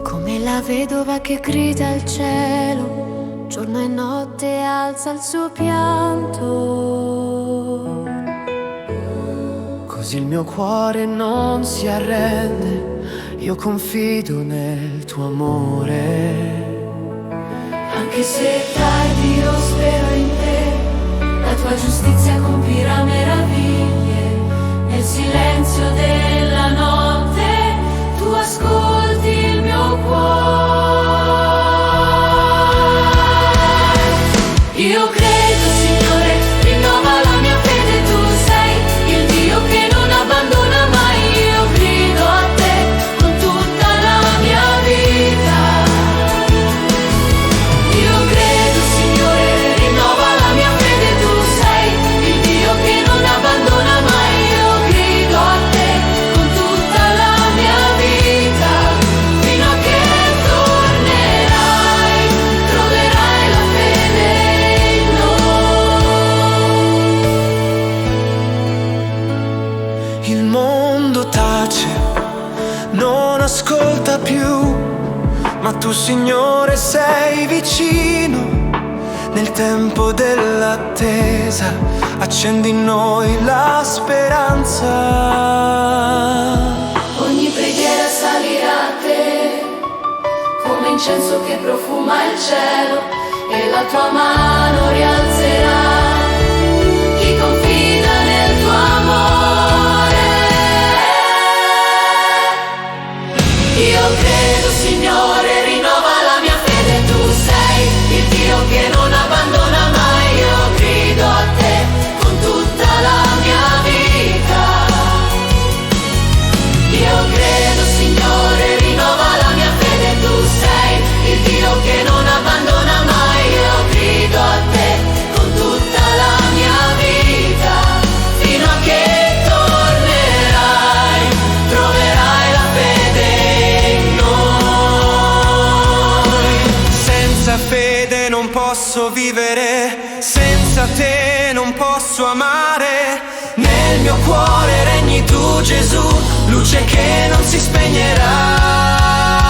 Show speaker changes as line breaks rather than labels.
Come la vedova che grida al cielo, giorno e notte alza il suo pianto.
Così il mio cuore non si arrende, io confido nel tuo amore.
Anche se tardi io spero in te, la tua giustizia compirà meraviglie. Nel silenzio della notte tu ascolti il mio cuore. Io credo, Signore, rinnova la mia fede, tu sei il Dio che non abbandona mai. Io grido a te con tutta la mia vita. Io credo, Signore, rinnova la mia fede, tu sei il Dio che non abbandona mai. Io grido a te con tutta la mia vita, fino a che tornerai, troverai la fede in noi.
Il mondo tace, non ascolta più, ma tu, Signore, sei vicino. Nel tempo dell'attesa accendi in noi la speranza.
Ogni preghiera salirà a te, come incenso che profuma il cielo, e la tua mano rialzerà chi confida nel tuo amore. Io credo, Signore, rinnova la mia fede, tu sei il Dio che non abbandona mai. Io grido a te con tutta la mia vita. Io credo, Signore, rinnova la mia fede, tu sei il Dio che non abbandona mai. Io grido a te con tutta la mia vita, fino a che tornerai, troverai la fede in noi.
Senza fede non posso vivere, senza te non posso amare. Nel mio cuore regni tu, Gesù, luce che non si spegnerà.